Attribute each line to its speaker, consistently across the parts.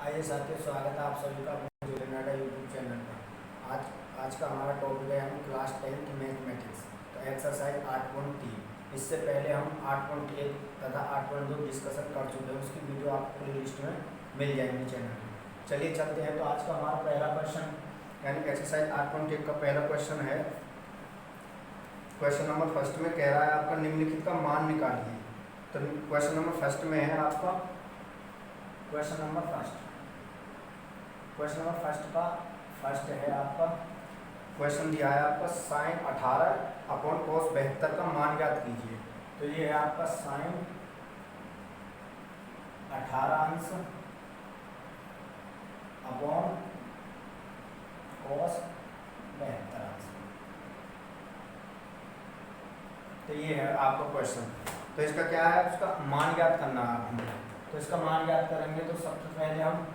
Speaker 1: आइए साथियों, स्वागत है आप सभी का अपने जोलेनाडा यूट्यूब चैनल पर। आज का हमारा टॉपिक है हम क्लास 10 मैथमेटिक्स। तो एक्सरसाइज 8.3। इससे पहले हम 8.1 तथा 8.2 डिस्कशन कर चुके हैं। उसकी वीडियो आपको प्ले लिस्ट में मिल जाएंगी चैनल पर। चलिए चलते हैं। तो आज का हमारा पहला क्वेश्चन यानी एक्सरसाइज 8.1 का पहला क्वेश्चन है। क्वेश्चन नंबर फर्स्ट में कह रहा है आपका निम्नलिखित का मान निकालिए। तो क्वेश्चन नंबर फर्स्ट में है आपका क्वेश्चन नंबर फर्स्ट का फर्स्ट है आपका क्वेश्चन दिया है आपका साइन 18 अपॉन कोस 72 का मान ज्ञात कीजिए। तो ये है आपका साइन 18 अंश अपॉन कोस 72 अंश। तो ये है आपका क्वेश्चन। तो इसका क्या है, उसका मान ज्ञात करना है हमें। तो इसका मान ज्ञात करेंगे तो सबसे पहले हम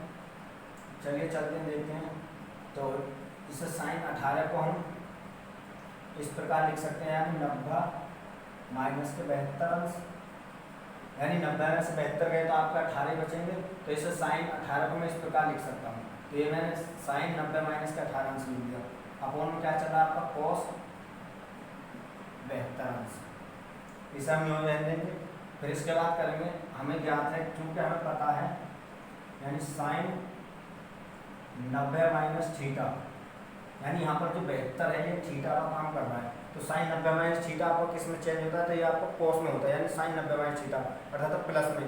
Speaker 1: चलिए चलते हैं, देखते हैं। तो इसे साइन 18 को हम इस प्रकार लिख सकते हैं, यानी 90 माइनस के 72 अंश, यानी 90 में से 72 गए तो आपका 18 बचेंगे। तो इसे साइन 18 को मैं इस प्रकार लिख सकता हूँ। तो ये मैंने साइन 90 माइनस के 18 अंश लिख दिया। अपॉन में क्या चला आपका कोस 72 अंश। इसे हम यूँ रहने देंगे। फिर इसके बाद करेंगे, हमें ज्ञात है, चूंकि हमें पता है, यानी साइन 90 माइनस थीटा, यानी यहाँ पर जो 72 है ये थीटा का काम कर रहा है। तो साइन 90 माइनस थीटा आपको किस में चेंज होता है, तो ये आपको कोस में होता है, यानी साइन 90 माइनस थीटा अर्थात प्लस में,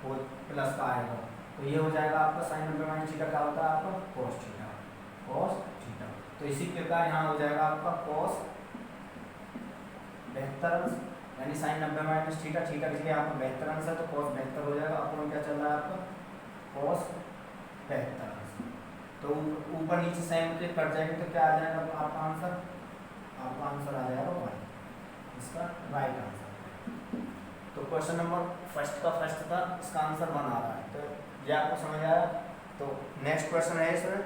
Speaker 1: वो प्लस का आएगा। तो ये हो जाएगा आपका साइन 90 माइनस थीटा क्या होता है आपका कोस थीटा। तो इसी प्रकार यहाँ हो जाएगा आपका कोस 72 यानी साइन 90 माइनस थीटा की जगह यहाँ पर 72 अंश है तो कोस 72 हो जाएगा। अपन क्या चल रहा है आपका कोस 72। तो ऊपर नीचे सेम के कट जाएंगे तो क्या आ जाएगा आपका आंसर आ जाएगा वाई, इसका राइट आंसर। तो क्वेश्चन नंबर फर्स्ट था, इसका आंसर 1 आ रहा है। तो ये आपको समझ आया। तो नेक्स्ट क्वेश्चन है इसमें,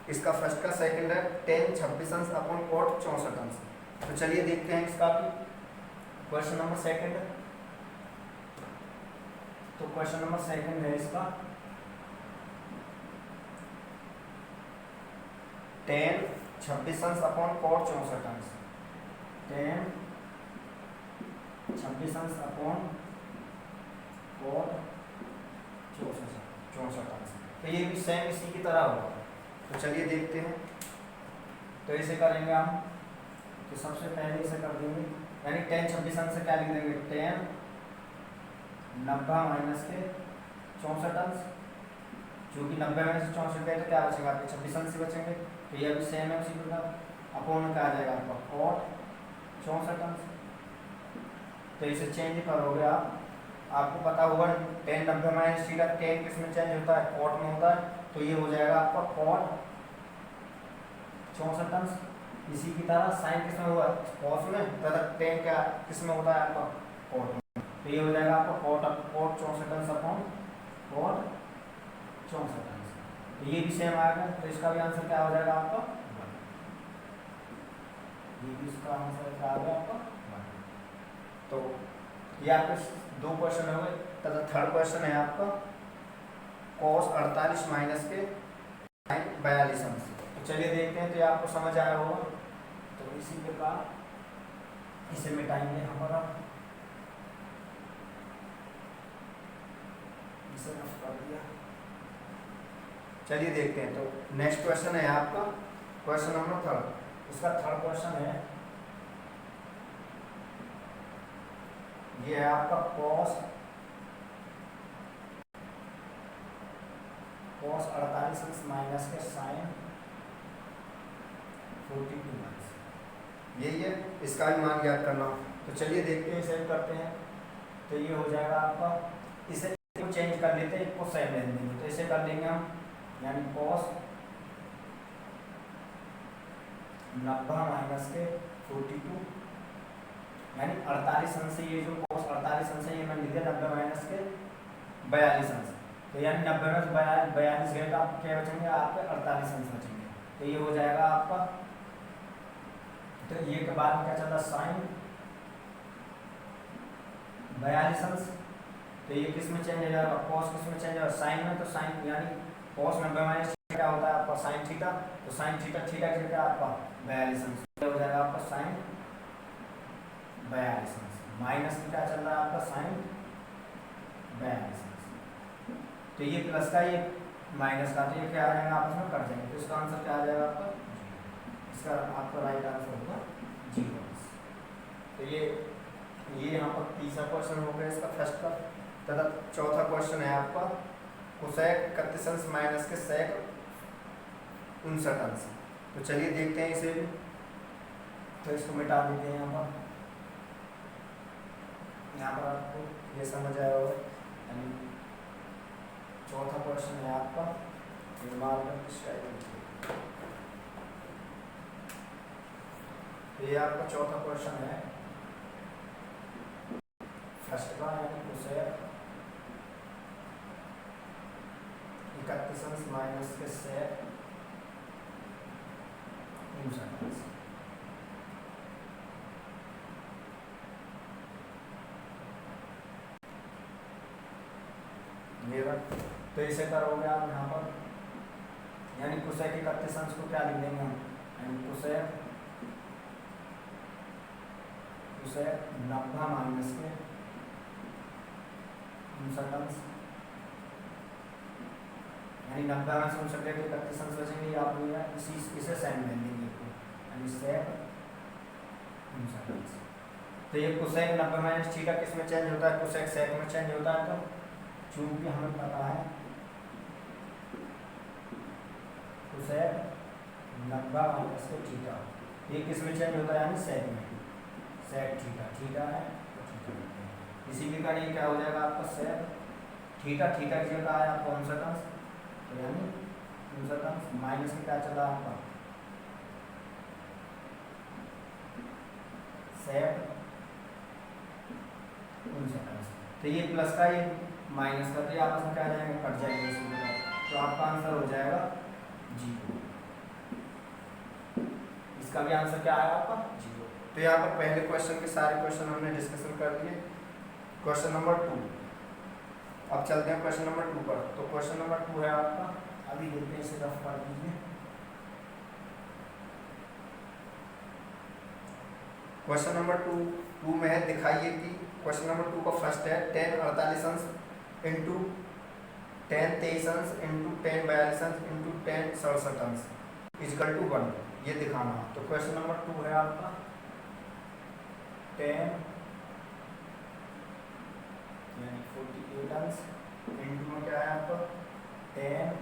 Speaker 1: इसका फर्स्ट का सेकंड है 10 26 अंश अपॉन कोट 64 अंश। तो चलिए देखते हैं इसका भी क्वेश्चन नंबर सेकंड। तो क्वेश्चन नंबर सेकंड है इसका 10 26 अंश अपॉन कोट 64 अंश। 10 26 अंश अपॉन कोट 64 अंश। तो ये भी सेम इसी की तरह होगा। तो चलिए देखते हैं। तो इसे करेंगे हम, तो सबसे पहले इसे कर देंगे, यानी 10 26 अंश से क्या लिख देंगे 10 90 माइनस के 64 अंश, क्योंकि 90 में से 64 गए तो क्या बचेगा आपके 26 अंश ही बचेंगे। तो ये भी सेम है उसी प्रकार। अपॉन में क्या आ जाएगा आपका कोट 64 अंश। तो इसे चेंज करोगे आप, आपको पता होगा 10 90 माइनस थीटा 10 किस में चेंज होता है, कोट में होता है। तो ये हो जाएगा आपका कोट 64 अंश। इसी की तरह साइन किस में हुआ कोस में, तथा 10 क्या किस में होता है आपका कोट में। तो ये हो जाएगा आपका कोट 64 अंश अपॉन कोट 64 अंश। तो ये भी सेम आएगा। तो इसका भी आंसर क्या हो जाएगा आपका 1। ये भी इसका आंसर क्या आ गया आपका 1। तो ये आपके 2 क्वेश्चन हो गए। तथा थर्ड क्वेश्चन है आपका कोस 48 माइनस के साइन 42 अंश। तो चलिए देखते हैं। तो ये आपको समझ आया होगा। तो इसी प्रकार इसे मिटाएंगे हमारा, इसे रफ कर दिया। चलिए देखते हैं। तो नेक्स्ट क्वेश्चन है आपका क्वेश्चन नंबर 3। इसका थर्ड क्वेश्चन है, ये है आपका कोस 48 अंश माइनस के साइन 42 अंश। यही है, इसका भी मान ज्ञात करना। तो चलिए देखते हैं, इसे करते हैं। तो ये हो जाएगा आपका, इसे चेंज कर लेते हैं, इसको सेम रहने देंगे। तो इसे कर लेंगे हम, यानी कोस 90 माइनस के 42, यानी 48 अंश से ये जो कोस 48 अंश है ये मैंने लिख दिया 90 माइनस के 42 अंश। तो यानी 90 में 42 गए तो आपको क्या बचेंगे, आपके 48 अंश बचेंगे। तो ये हो जाएगा आपका। तो ये के बाद क्या चला साइन 42 अंश। तो ये किस में चेंज हो जाएगा, कॉस किस में चेंज होगा, साइन में। तो साइन यानी cos 90 माइनस थीटा क्या होता है आपका sin थीटा, तो sin थीटा थीटा की जगह आपका 42 अंश हो जाएगा आपका sin 42 अंश माइनस में क्या चल रहा है आपका sin 42 अंश। तो ये प्लस का ये माइनस का, तो ये क्या आ जाएगा आपस में कट जाएंगे, तो इसका आंसर क्या आ जाएगा आपका, इसका आपका राइट आंसर होगा 0। तो ये यहाँ पर तीसरा क्वेश्चन हो गया इसका फर्स्ट का। तथा चौथा क्वेश्चन है आपका कोसेक 31 अंश माइनस के सेक 59 अंश। तो चलिए देखते हैं इसे भी, तो इसको मिटा देते हैं यहाँ पर आपको ये समझ आया होगा। यानी चौथा क्वेश्चन है आपका ये आपका चौथा क्वेश्चन है फर्स्ट का, यानी कोसेक 31 अंश माइनस के सेक 59 अंश। तो इसे करोगे आप यहाँ पर, यानी कोसेक 31 अंश को क्या लिख देंगे हम, यानी कोसेक 90 माइनस के 59 अंश, यानी 90 में से 59 लेके 31 अंश बचेंगे, आप इसे साइन में देंगे, यानी सेक 59 अंश। तो ये कोसेक 90 माइनस थीटा किस में चेंज होता है, कोसेक सेक में चेंज होता है। तो चूंकि हमें पता है कोसेक 90 माइनस के थीटा ये किस में चेंज होता है, यानी सेक में, सेक थीटा थीटा है तो थीटा लिखते हैं। इसी के कारण ये क्या हो जाएगा आपका सेक थीटा थीटा की जगह आया आपका 59 अंश, तो यानी 59 अंश माइनस में क्या चला आपका सेक 59 अंश। तो ये प्लस का ये माइनस का, तो ये आपस में क्या जाएंगे, कट जाएंगे इसी प्रकार। तो आपका आंसर हो जाएगा 0। इसका भी आंसर क्या आएगा आपका 0। तो यहाँ पर पहले क्वेश्चन के सारे क्वेश्चन हमने डिस्कशन कर लिए। क्वेश्चन नंबर 2, अब चलते हैं क्वेश्चन नंबर 2 पर। तो क्वेश्चन नंबर 2 है आपका, अभी देखते हैं, इसे रफ कर दीजिए। क्वेश्चन नंबर 2 में है, दिखाइए कि क्वेश्चन नंबर 2 का फर्स्ट है 10 48 अंश इंटू 10 23 अंश इंटू 10 42 अंश इंटू 10 67 अंश इजकल टू 1, ये दिखाना। तो क्वेश्चन नंबर 2 है आपका 10 यानी 48 अंश इंटू में क्या है आपका 10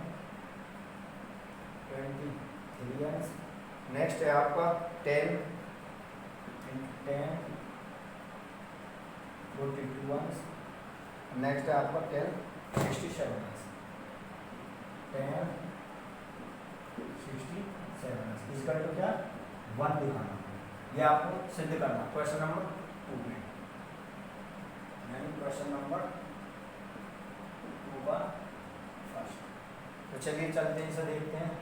Speaker 1: 23 अंश, नेक्स्ट है आपका 10 इंटू 10 42 अंश, नेक्स्ट है आपका 10 67 अंश, 10 67 अंश इसका तो क्या 1 दिखाना, ये आपको सिद्ध करना क्वेश्चन नंबर 2 में, यानी क्वेश्चन नंबर 2 का फर्स्ट। तो चलिए चलते हैं, इसे देखते हैं।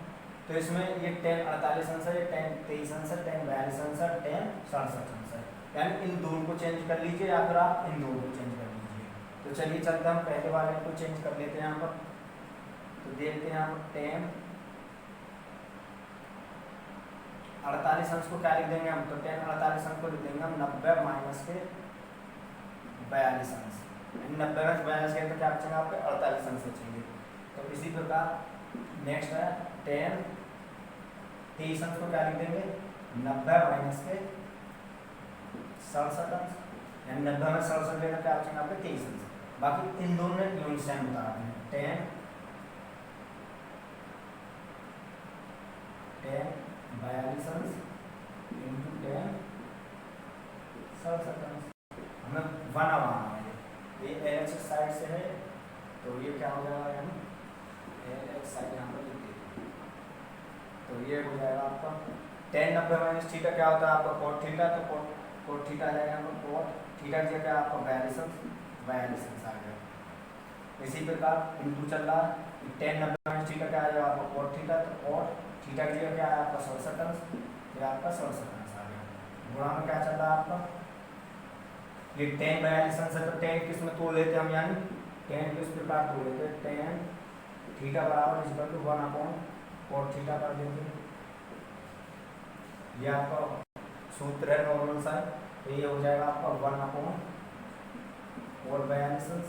Speaker 1: तो इसमें ये 10 48 अंश है, ये 10 23 अंश है, 10 42 अंश है, 10 67 अंश है, यानी इन दोनों को चेंज कर लीजिए या फिर आप इन दोनों को चेंज कर लीजिए। तो चलिए चलते हैं, हम पहले वाले को चेंज कर लेते हैं यहाँ पर। तो देखते हैं यहाँ पर 10 48 अंश को क्या लिख देंगे हम, तो 10 48 अंश को लिख देंगे हम 90 माइनस के 42 अंश, 90 में 42 के तो क्या बचेंगे आपके 48 अंश बचेंगे। तो इसी प्रकार नेक्स्ट है 10 23 अंश को क्या लिख देंगे 90 माइनस के 67 अंश, यानी 90 में 67 लेकर क्या बचेंगे आपके 23 अंश। बाकी इन दोनों ने यूनिट सेम बता रहे हैं, 10 42 अंश इंटू 10 67 अंश, हमें 1 अब आना है, ये एल साइड से है तो ये क्या हो जाएगा, यानी एल साइड यहाँ पर लिख देते हैं। तो ये हो जाएगा आपका 10 90 माइनस थीटा क्या होता है आपका कोट थीटा, तो कोट थीटा आ जाएगा आपका कोट थीटा की जगह आपका 42 अंश आ गया। इसी प्रकार इंटू चल रहा है 10 90 माइनस थीटा क्या आ जाएगा आपका कोट थीटा, तो कोट थीटा की जगह क्या है आपका 67 अंश, ये आपका 67 अंश आ गया। गुणा में क्या चल रहा है आपका, ये 10 42 अंश है तो 10 किस में तोड़ लेते हैं हम, यानी 10 किस प्रकार तोड़ लेते हैं 10 थीटा बराबर equal to 1 upon cot theta कर देंगे। ये आपका सूत्र है नॉर्मल साइन, तो ये हो जाएगा आपका 1 अपॉन कोट 42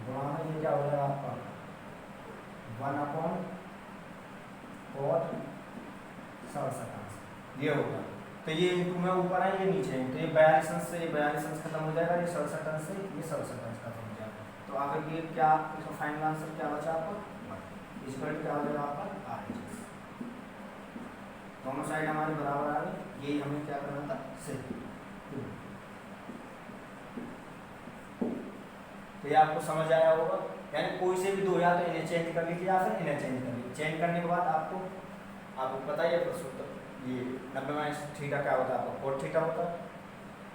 Speaker 1: गुणा में ये क्या हो जाएगा आपका 1 अपॉन कोट 67 ये होगा। तो ये इंटू में ऊपर है, ये नीचे है, तो ये 42 से ये 42 खत्म हो जाएगा, ये 67 से ये 67 खत्म हो जाएगा। तो आगे ये क्या इसका फाइनल आंसर क्या बचा आपका, इक्वल क्या हो जाएगा आपका RHS। दोनों साइड हमारे बराबर आ गई, यही हमें क्या करना था सही। तो ये आपको समझ आया होगा, यानी कोई से भी दो या तो इन्हें चेंज कर लीजिए या फिर इन्हें चेंज कर लीजिए। चेंज करने के बाद आपको पता ही है सूत्र, ये 90 माइनस थीटा क्या होता है आपका कोट थीटा होता है।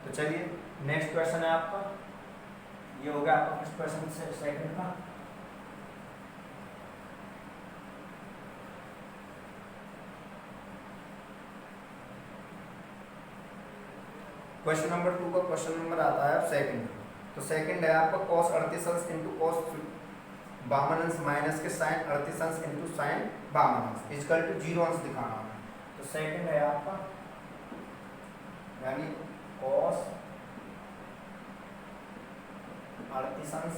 Speaker 1: तो चलिए नेक्स्ट क्वेश्चन है आपका, ये हो गया आपका फर्स्ट क्वेश्चन से सेकंड का। क्वेश्चन नंबर 2 का क्वेश्चन नंबर आता है सेकंड। तो सेकंड है आपका cos 38 अंश इंटू cos 52 अंश माइनस के sin 38 अंश इंटू sin 52 अंश इक्वल टू 0 अंश दिखाना है। तो सेकंड है आपका यानी cos 38 अंश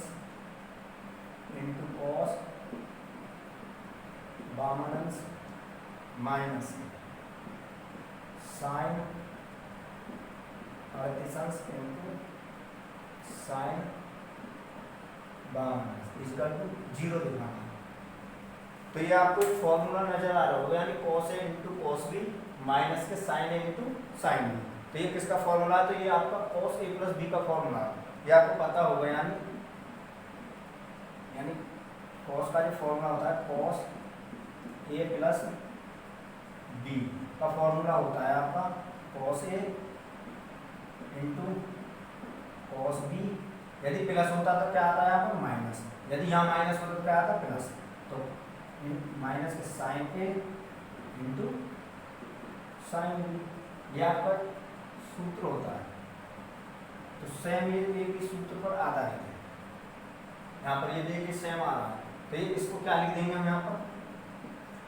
Speaker 1: इंटू cos 52 अंश माइनस sin 38 अंश इंटू sin 52 इसका 0 दिखाना है। तो ये आपको एक फॉर्मूला नजर आ रहा होगा, यानी cos A into cos B minus के sin A into sin B। तो ये किसका फॉर्मूला है, तो ये आपका cos A प्लस B का फॉर्मूला है, ये आपको पता होगा। यानी cos का जो फॉर्मूला होता है cos A प्लस B का फॉर्मूला होता है आपका cos A into cos B। यदि प्लस होता तो क्या आता है आपका माइनस, यदि यहाँ माइनस होता तो क्या आता है प्लस, तो माइनस के sine A into sine B, ये आपका सूत्र होता है। तो सेम ये भी सूत्र पर आधारित है, यहाँ पर ये देखिए सेम आ रहा है। तो ये इसको क्या लिख देंगे हम यहाँ पर,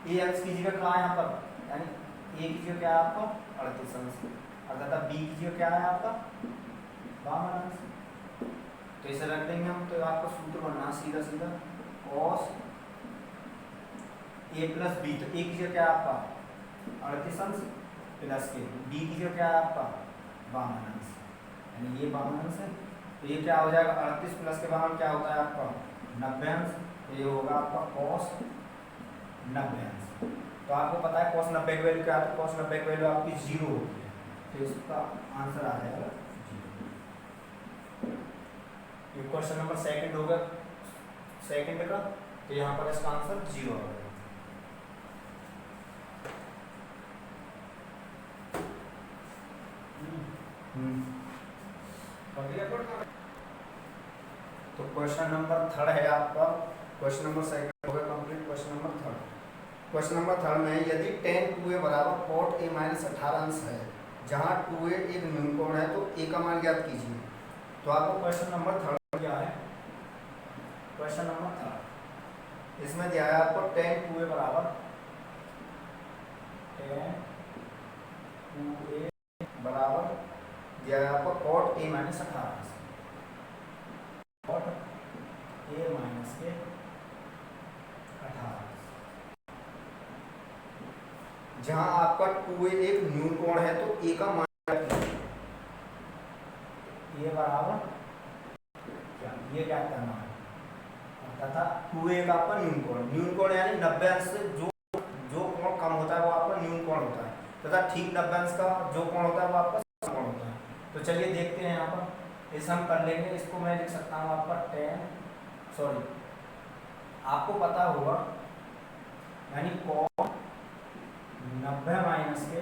Speaker 1: ए अंश की जगह कहाँ है यहाँ पर, यानी ए की जगह क्या है आपका 38 अंश, अर्थात बी की जगह क्या है आपका 52 अंश। तो इसे रख देंगे हम, तो आपका सूत्र बनना सीधा सीधा cos A प्लस बी। तो ए की जगह क्या है आपका 38 अंश प्लस के बी की जगह क्या है आपका 52 अंश, यानी ये 52 अंश है। तो ये क्या हो जाएगा 38 प्लस के 52 क्या होता है आपका 90 अंश, तो ये होगा आपका cos 90 अंश। तो आपको पता है cos 90 की वैल्यू क्या है, तो cos 90 की वैल्यू आपकी 0 होती है, तो इसका आंसर आ जाएगा 0। ये क्वेश्चन नंबर सेकंड होगा सेकंड का, तो यहाँ पर इसका आंसर 0 होगा। तो क्वेश्चन नंबर थर्ड है आपका, क्वेश्चन नंबर सेकंड होगा complete. Question number third, question number third में यदि tan 2a बराबर cot a माइनस 18 अंश है, जहाँ 2a एक न्यून कोण है, तो a का मान ज्ञात कीजिए। तो आपको क्वेश्चन नंबर थर्ड क्या है, क्वेश्चन नंबर थर्ड इसमें दिया है आपको tan 2a बराबर दिया है आपको cot a minus 18 cot a minus के 18, जहां आपका 2a एक न्यून कोण है, तो a का मान a बराबर क्या, ये क्या करना है तथा 2a का आपका न्यून कोण यानी 90 अंश से जो कोण कम होता है वो आपका न्यून कोण होता है, तथा ठीक 90 अंश का जो कोण होता है वो आपका कोण होता है। तो चलिए देखते हैं यहाँ पर, इसे हम कर लेंगे। इसको मैं लिख सकता हूँ आपका आपको पता होगा यानी cos 90 माइनस के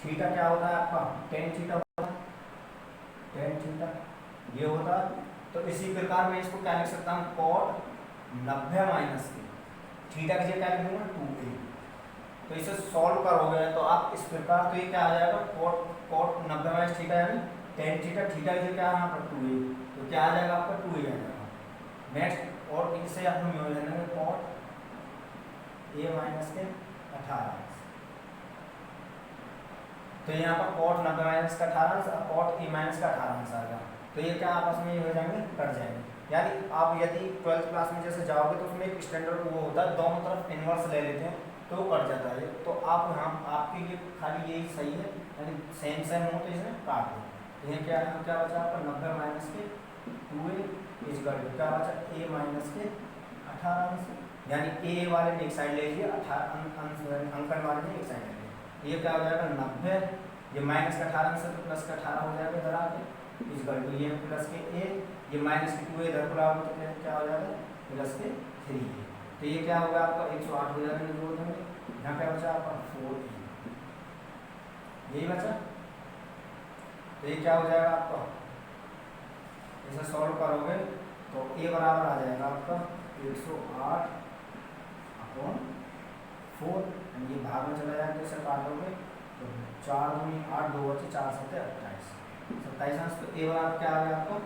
Speaker 1: थीटा क्या होता है आपका tan थीटा होता है, tan थीटा ये होता है। तो इसी प्रकार मैं इसको क्या लिख सकता हूँ cot 90 माइनस के थीटा की जगह क्या लिख दूंगा 2a। तो इसे सॉल्व करोगे तो आप इस प्रकार, तो ये क्या आ जाएगा cot 90 माइनस थीटा यानी tan थीटा, थीटा की जगह क्या है यहाँ पर 2a, तो क्या आ जाएगा आपका 2a आ जाएगा। नेक्स्ट और इसे हम यूँ लेंगे कॉट ए माइनस के 18। तो यहाँ पर कॉट 90 माइनस का 18 और कॉट ए माइनस का 18 आ गया। तो ये क्या आपस में ये हो जाएंगे, कट जाएंगे। यानी आप यदि 12th क्लास में जैसे जाओगे तो उसमें एक स्टैंडर्ड वो होता है, दोनों तरफ इनवर्स ले लेते हैं तो वो कट जाता है। तो आप यहाँ आपके लिए खाली यही सही है, यानी सेम सेम हो तो इसमें काट दो। ये क्या है, क्या बचा आपका 90 माइनस के 2a इजकल क्या बचा a माइनस के 18, यानी a वाले ने एक साइड ले लिया, अंकन वाले ने एक साइड ले लिया। ये क्या हो जाएगा 90, ये माइनस का 18 से तो प्लस का 18 हो जाएगा इधर आके इजकल टू ये प्लस के a, ये माइनस के 2 इधर को लाओगे तो क्या हो जाएगा प्लस के 3। तो ये क्या होगा आपका 108 हो जाएगा, जोड़ देंगे। यहाँ क्या बचा आपका 4a, यही बचा। तो ये क्या हो जाएगा आपका, इसे सॉल्व करोगे तो a बराबर आ जाएगा आपका 108 अपॉन 4, ये भाग में चला जाएगा तो इसे काट दोगे तो 4 दूनी 8, 2 बचे 4 7 28, 27। तो ए बराबर क्या आ गया आपका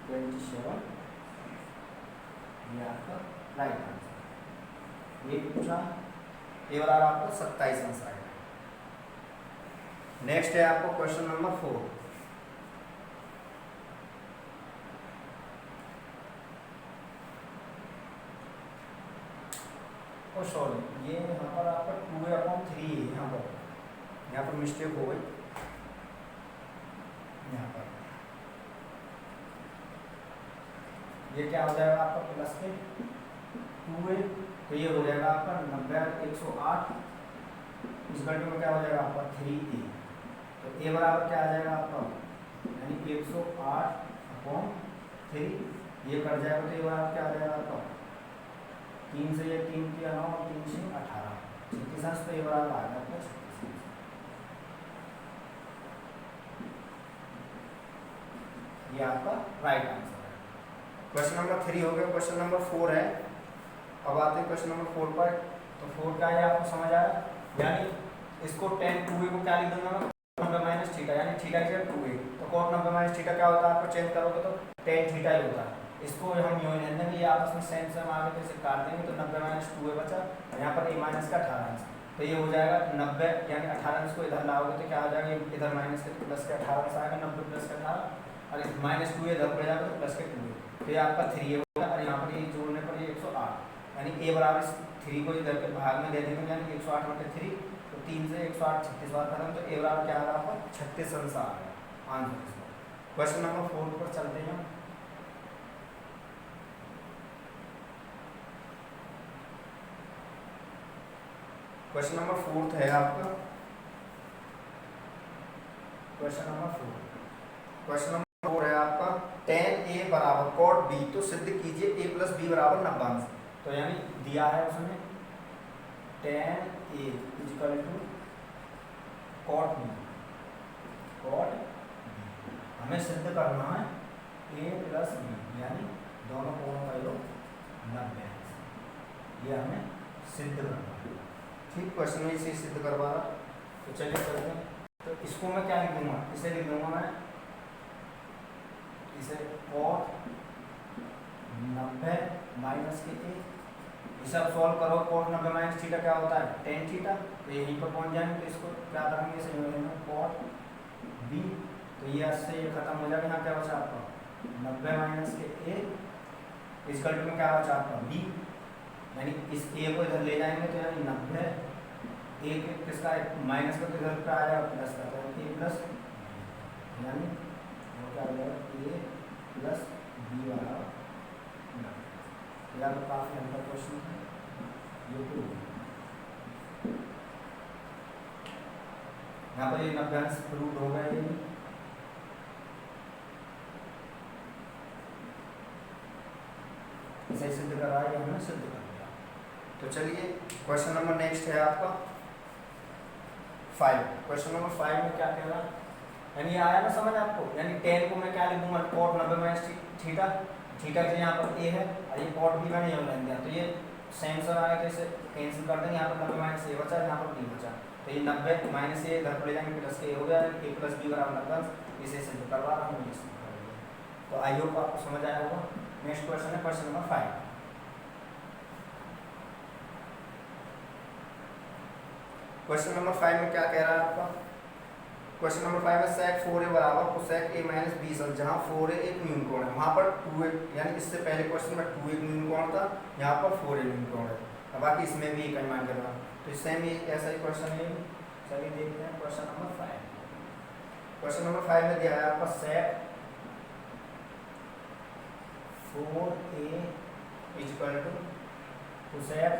Speaker 1: 27, ये आपका राइट आंसर। ये पूछा ए बराबर आपका 27 आंसर आएगा। नेक्स्ट है आपको क्वेश्चन नंबर 4। सॉरी, ये यहाँ पर आपका 2a/3 है, यहाँ पर मिस्टेक हो गई। यहाँ पर ये क्या हो जाएगा आपका प्लस के 2a, तो ये हो जाएगा आपका 90 108 इजकल टू में क्या हो जाएगा आपका 3a। तो a बराबर क्या आ जाएगा आपका, यानी 108/3, ये कट जाएगा तो ये बराबर क्या आ जाएगा आपका 3 से ये 3 किया 9 और 3 से 18, 36। तो ये बराबर आ गया आपका 36। ये आपका राइट आंसर है। क्वेश्चन नंबर 3 हो गया। क्वेश्चन नंबर 4 है। अब आते हैं क्वेश्चन नंबर 4 पर। तो 4 क्या है आपको समझ आया, यानी इसको tan 2a को क्या लिख दूंगा मैं, 90 माइनस थीटा, यानी थीटा की जगह 2a। तो cos 90 माइनस थीटा क्या होता है, आपको चेंज करोगे तो tan थीटा ही होता है। इसको हम यूं ही लेंगे, ये आपस में सेम सेम आगे तो इसे काट देंगे तो 90 माइनस 2a बचा, और यहाँ पर a माइनस का 18, तो ये हो जाएगा 90, यानी 18 को इधर लाओगे तो क्या आ जाएगा, इधर माइनस के प्लस के 18 आएगा, 90 प्लस का 18 और माइनस 2a इधर पड़ जाएगा तो प्लस के 2a, तो ये आपका 3a होगा। और यहाँ पर ये जोड़ने पर ये 108, यानी a बराबर 3 को इधर के भाग में दे देंगे, यानी 108/3, तो 3 से 108 36 बार खत्म, तो a बराबर क्या आ रहा है 36 आंसर आ गया आंसर। क्वेश्चन नंबर 4 पर चलते हैं। क्वेश्चन नंबर 4 है आपका, क्वेश्चन नंबर 4 है आपका tan a बराबर cot b, तो सिद्ध कीजिए a प्लस b बराबर 90। तो यानी दिया है उसमें tan a equal to cot b, हमें सिद्ध करना है a प्लस b, यानी दोनों कोणों का योग 90, ये हमें सिद्ध करना है। ठीक, क्वेश्चन में इसे सिद्ध करवा रहा। तो चलिए चलते हैं। तो इसको मैं क्या लिख दूंगा, इसे लिख दूंगा मैं, इसे cot 90 माइनस के a, इसे आप सॉल्व करो। cot 90 माइनस थीटा क्या होता है tan थीटा, तो यहीं पर पहुंच जाएंगे। तो इसको क्या करेंगे, इसे लेंगे cot b, तो ये से ये खत्म हो जाएगा। यहाँ क्या बचा आपका 90 माइनस के a इक्वल टू में क्या बचा आपका b, यानी इस a को इधर ले जाएंगे तो यानी 90 a किसका माइनस का, तो इधर का आ जाएगा प्लस का, तो a प्लस, यानी वो क्या हो जाएगा a प्लस b बराबर 90। यार काफ़ी हल्का क्वेश्चन है ये। तो यहाँ पर ये 90 अंश प्रूव हो गया, ये इसे सिद्ध करा है, हमने सिद्ध कर दिया। तो चलिए क्वेश्चन नंबर नेक्स्ट है आपका 5। क्वेश्चन नंबर 5 में क्या कह रहा है, यानी आया ना समझ आपको, यानी tan को मैं क्या लिख दूंगा cot 90 माइनस थीटा, थीटा के यहाँ पर a है और ये cot b मैंने यहाँ ले दिया, तो ये सेम सर आया तो इसे कैंसिल कर देंगे। यहाँ पर 90 माइनस a बचा, यहाँ पर b बचा, तो ये 90 माइनस a इधर पर ले जाएंगे प्लस के a हो गया, a प्लस b बराबर 90। इसे सिद्ध करवा रहा हूँ, तो आई होप आपको समझ आया होगा। नेक्स्ट क्वेश्चन है क्वेश्चन नंबर 5। क्वेश्चन नंबर 5 में क्या कह रहा है आपका, क्वेश्चन नंबर 5 में sec 4a बराबर cosec a माइनस b सल, जहाँ 4a एक न्यून कोण है, वहाँ पर 2a, यानी इससे पहले क्वेश्चन में 2a एक न्यून कोण था, यहाँ पर 4a न्यून कोण है। अब बाकी इसमें भी एक मान करना, तो सेम ही ऐसा ही क्वेश्चन है। चलिए देखते हैं क्वेश्चन नंबर 5। क्वेश्चन नंबर 5 में दिया है आपका sec 4a equal to cosec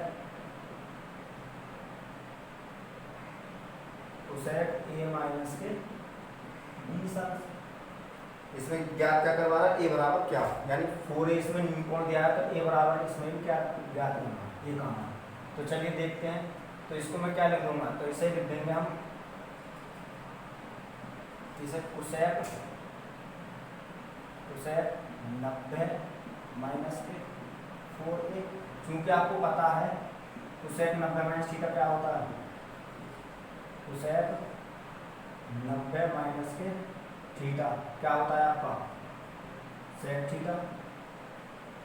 Speaker 1: a minus के b सल। इसमें ज्ञात क्या करवा रहा है, a बराबर क्या, यानी 4a इसमें न्यून कोण दिया है, तो a बराबर इसमें भी क्या ज्ञात करना, ये काम है। तो चलिए देखते हैं, तो इसको मैं क्या लिख दूंगा, तो इसे लिख देंगे हम, इसे cosec 90 माइनस के 4a, क्योंकि आपको पता है cosec 90 माइनस थीटा क्या होता है, cosec 90 माइनस के थीटा क्या होता है आपका sec थीटा।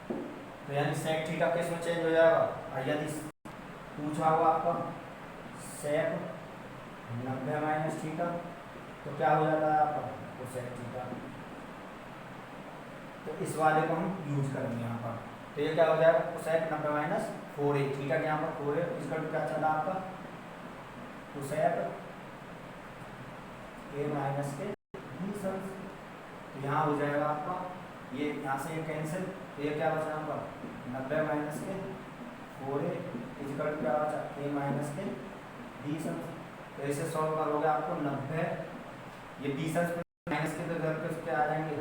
Speaker 1: तो यानी sec थीटा किस में चेंज हो जाएगा, और यदि पूछा हुआ आपका sec 90 माइनस थीटा, तो क्या हो जाता है आपका cosec थीटा। तो इस वाले को हम यूज करेंगे यहाँ पर, तो ये क्या हो जाएगा cosec 90 माइनस 4a, थीटा के यहाँ पर 4a, इसका क्या चला आपका cosec a माइनस के b सल। तो यहाँ हो जाएगा आपका, ये यहाँ से ये कैंसिल, तो ये क्या बचा यहाँ पर 90 माइनस के 4a इक्वल क्या बचा a माइनस के b सल। तो इसे सॉल्व करोगे आपको 90, ये b सल माइनस के, तो इधर पे क्या आ जाएंगे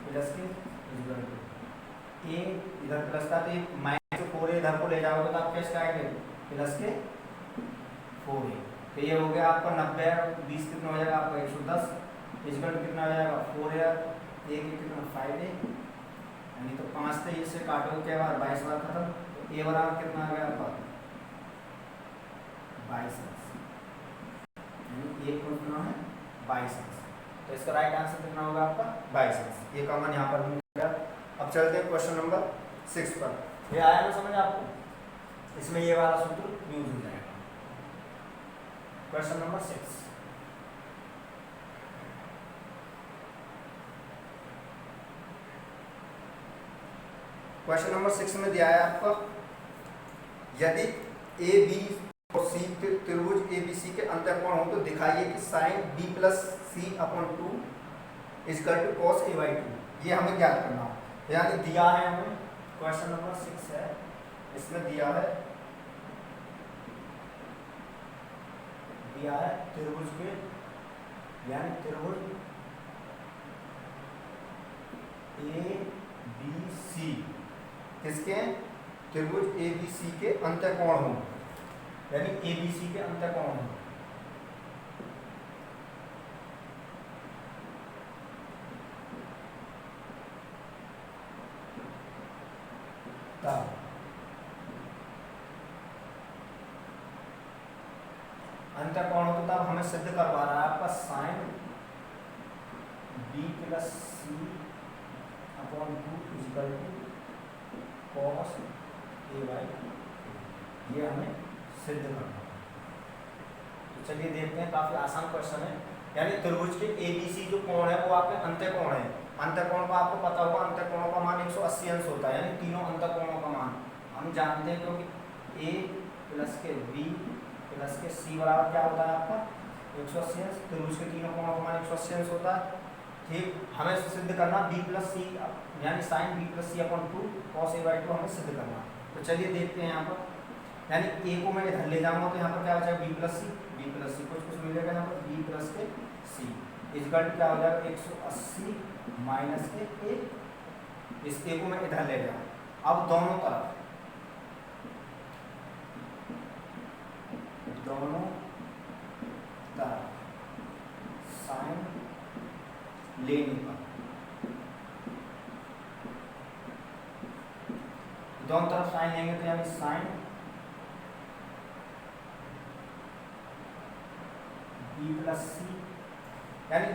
Speaker 1: प्लस के, इक्वल टू a इधर प्लस का, तो ये माइनस 4a इधर को ले जाओगे तो आप कैसे आएंगे प्लस के 4a। तो ये हो गया आपका 90 20 कितना हो जाएगा आपका 110 इक्वल टू कितना हो जाएगा 4a, एक कितना 5a, यानी तो 5 से इससे काटोगे क्या बार 22 बार खत्म, तो a बराबर कितना आ गया आपका 22 अंश, यानी एक कितना है 22 अंश। तो इसका राइट आंसर कितना होगा आपका 22 अंश, ये कॉमन यहाँ पर मिल गया। अब चलते हैं क्वेश्चन नंबर 6 पर। ये आया ना समझ आपको, इसमें ये वाला सूत्र यूज हो जाएगा। क्वेश्चन नंबर 6, क्वेश्चन नंबर 6 में दिया है आपका, यदि ए बी और सी त्रिभुज ए बी सी के अंतःकोण हो तो दिखाइए कि sine B plus C upon 2 equal to cos A by 2, ये हमें ज्ञात करना हो। यानी दिया है हमें, क्वेश्चन नंबर 6 है, इसमें दिया है त्रिभुज के, यानी त्रिभुज ए बी सी, किसके त्रिभुज ए बी सी के अंतःकोण हो, यानी ए बी सी के अंतःकोण हो। तब अंतःकोण हो तो तब हमें सिद्ध करवा रहा है आपका sine B plus C upon 2 equal to cos A by, ये हमें सिद्ध करना है। तो चलिए देखते हैं, काफी आसान क्वेश्चन है। यानी त्रिभुज के ए बी सी जो कोण है वो आपके अंतःकोण है, अंतःकोण का आपको पता होगा, अंतःकोणों का मान 180 अंश होता है, यानी तीनों अंतःकोणों का मान हम जानते हैं, क्योंकि ए प्लस के बी प्लस के सी बराबर क्या होता है आपका 180 अंश, त्रिभुज के तीनों कोणों का मान 180 अंश होता है। ठीक, हमें सिद्ध करना बी प्लस सी, यानी sine B plus C upon 2 cos A by 2 हमें सिद्ध करना। तो चलिए देखते हैं यहाँ पर, यानी ए को मैं इधर ले जाऊंगा तो यहाँ पर क्या हो जाएगा बी प्लस सी, कुछ मिलेगा यहाँ पर बी प्लस के सी इक्वल टू क्या हो जाएगा 180 माइनस के ए, इस ए को मैं इधर ले जाऊँ। अब दोनों तरफ साइन लेने पर, दोनों तरफ साइन लेंगे तो यानी साइन बी प्लस सी, यानी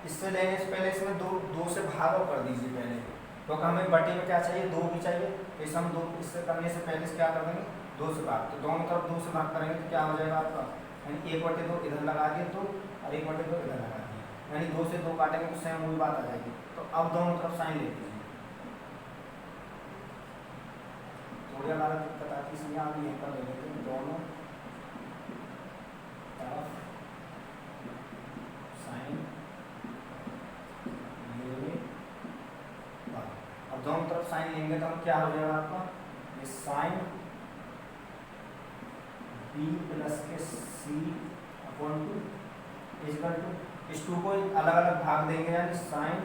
Speaker 1: इससे लेने से पहले इसमें दो से भाग कर दीजिए पहले, क्योंकि हमें बटे में क्या चाहिए, 2 भी चाहिए। तो इसे हम 2 इससे करने से पहले से क्या कर देंगे, 2 से भाग। तो दोनों तरफ 2 से भाग करेंगे तो क्या हो जाएगा आपका, यानी 1/2 इधर लगा दिए 2 और 1/2 इधर लगा दिए, यानी 2 से 2 काटेंगे तो सेम वही बात आ जाएगी। तो अब दोनों तरफ साइन ले लीजिए। थोड़ी हमारा दिक्कत आती है इसलिए हम यहीं पर ले लेते हैं, दोनों तरफ साइन लेंगे। अब दोनों तरफ साइन लेंगे तो हम क्या हो जाएगा आपका, ये साइन b प्लस के c अपॉन 2 इक्वल टू, इस 2 को अलग अलग भाग देंगे, यानी साइन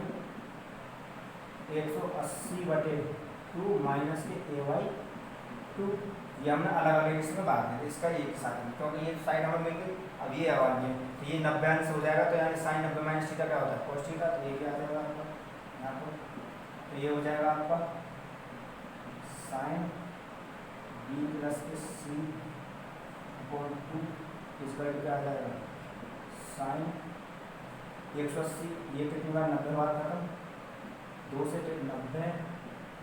Speaker 1: 180/2 माइनस के a/2, ये हमने अलग अलग इसमें भाग दिया, इसका एक साथ में, क्योंकि ये साइड हमें मिल गई। अब ये आवाज है तो ये 90 अंश हो जाएगा, तो यानी साइन 90 माइनस थीटा क्या होता है, cos थीटा। तो ये क्या आ जाएगा आपका यहाँ पर, तो ये हो जाएगा आपका साइन b प्लस के c अपॉन 2 इसका क्या आ जाएगा, साइन 180, ये कितनी बार 90 बार खत्म, 2 से 90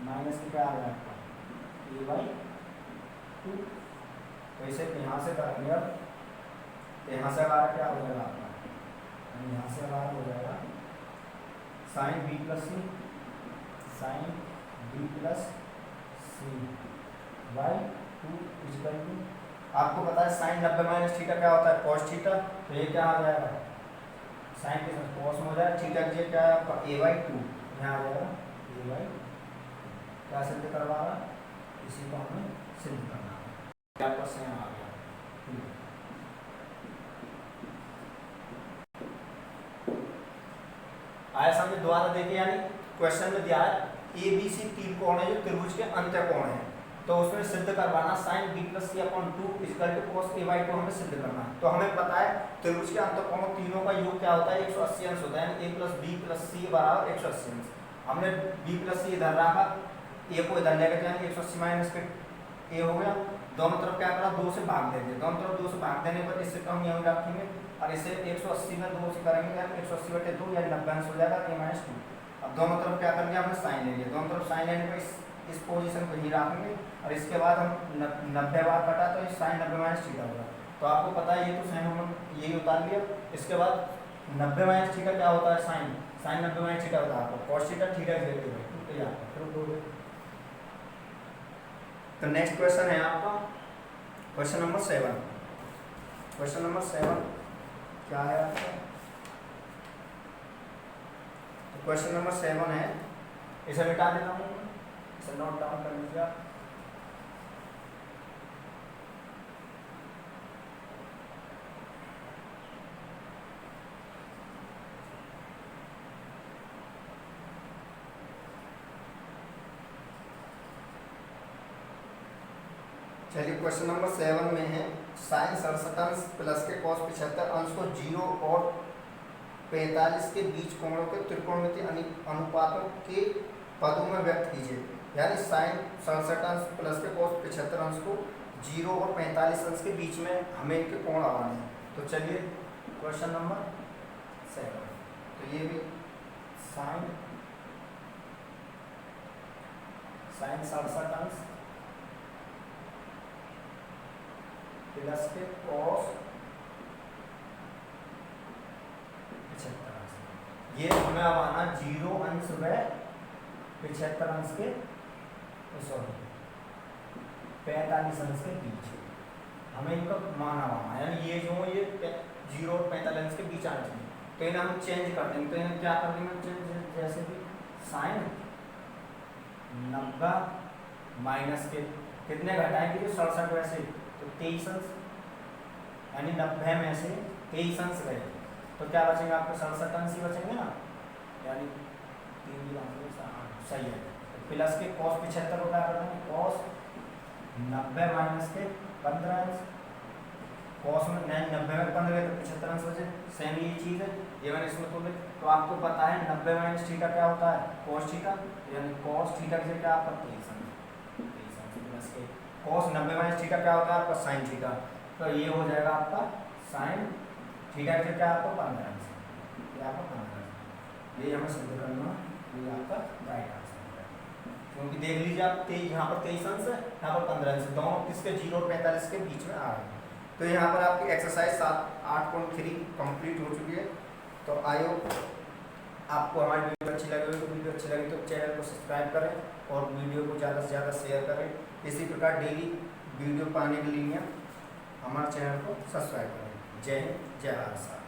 Speaker 1: माइनस के क्या आ जाएगा आपका a/2। तो इसे यहाँ से करेंगे, अब यहाँ से हमारा क्या हो जाएगा आपका, यहाँ से हमारा हो जाएगा sine b plus C, sine b plus c/2 equal to, आपको पता है साइन 90 माइनस थीटा क्या होता है, cos थीटा। तो ये क्या आ जाएगा, साइन के साथ cos में हो जाएगा, थीटा की क्या है आपका a/2, यहाँ आ जाएगा a/2। क्या सिद्ध करवा रहा, इसी को हमें सिद्ध करना है, क्या क्वेश्चन आ गया। आया समझे, दोबारा देखिए, यानी क्वेश्चन में दिया है ABC तीन कोण है जो त्रिभुज के अंत्य कोण है, तो उसमें सिद्ध करवाना sine b plus c upon 2 equal to cos a/2 हमें सिद्ध करना है। तो हमें पता है त्रिभुज के अंत्य कोणों तीनों का योग क्या होता है, 180 अंश होता है, यानी a plus b plus c बराबर 180 अंश। हमने b प्लस c इधर रखा, a को इधर लेकर, यानी 180 माइनस के a हो गया। दोनों तरफ क्या करा, 2 से भाग देंगे, दोनों तरफ 2 से भाग देने पर इससे हम यहीं रखेंगे और इसे 180 में 2 से करेंगे, यानी 180/2 यानी 90 अंश हो जाएगा a-2। अब दोनों तरफ क्या करेंगे, हमने साइन ले लिया, दोनों तरफ साइन लेने पर इस पोजीशन को ही रखेंगे और इसके बाद हम 90 बार कटा तो इस साइन 90 माइनस थीटा होगा। तो आपको पता है ये तो साइन हम यही उतार लिया। इसके बाद 90 माइनस थीटा क्या होता है, साइन 90 माइनस थीटा होता है आपको cos थीटा, थीटा के रिलेटिव है। तो यहाँ तो नेक्स्ट क्वेश्चन है आपका क्वेश्चन नंबर 7। क्वेश्चन नंबर 7 क्या है आपका, तो क्वेश्चन नंबर 7 है, इसे मिटा देता हूँ, इसे नोट डाउन कर लीजिए आप। चलिए क्वेश्चन नंबर 7 में है साइन 67 अंश प्लस के cos 75 अंश को 0 और 45 के बीच कोणों के त्रिकोणमितीय अनुपातों के पदों में व्यक्त कीजिए। यानी साइन 67 अंश प्लस के cos 75 अंश को 0 और 45 अंश के बीच में हमें इनके कोण लगाने हैं। तो चलिए क्वेश्चन नंबर 7, तो ये भी साइन 67 अंश प्लस के cos 75 अंश, ये हमें अब आना 0 अंश व 75 अंश के, सॉरी 45 अंश के बीच हमें इनका मान आना, यानी ये जो ये 0 और 45 अंश के बीच आना चाहिए। तो इन्हें हम चेंज कर देंगे, तो इन्हें क्या कर देंगे चेंज, जैसे कि साइन 90 माइनस के कितने घटाएंगे, 67 वैसे तो 23 अंश, यानी 90 में से 23 अंश गए तो क्या बचेंगे आपको, 67 अंश ही बचेंगे ना, यानी 3 सही है। तो प्लस के cos 75 को क्या कर देंगे, cos 90 माइनस के 15 अंश, cos में 90 में 15 गए तो 75 अंश बचे, सेम ये चीज़ है, ये मैंने इसमें तो तो आपको पता है 90 माइनस थीटा क्या होता है, cos थीटा, यानी cos थीटा की जगह आपका 23 अंश प्लस के cos 90 माइनस थीटा क्या होता है आपका sin थीटा, तो ये हो जाएगा आपका sin थीटा की जगह आपको 15 अंश, ये आपका 15 अंश, ये हमें सिद्ध करना, ये आपका राइट आंसर है। क्योंकि देख लीजिए आप, यहाँ पर 23 अंश है, यहाँ पर 15 अंश, दोनों किसके 0 और 45 के बीच में आ रहे हैं। तो यहाँ पर आपकी एक्सरसाइज 8.3 कंप्लीट हो चुकी है। तो आई होप आपको हमारी वीडियो अच्छी लगी हो, तो वीडियो अच्छी लगी तो चैनल को सब्सक्राइब करें और वीडियो को ज़्यादा से ज़्यादा शेयर करें। इसी प्रकार डेली वीडियो पाने के लिए हमारे चैनल को सब्सक्राइब करें। जय हिंद, जय भारत।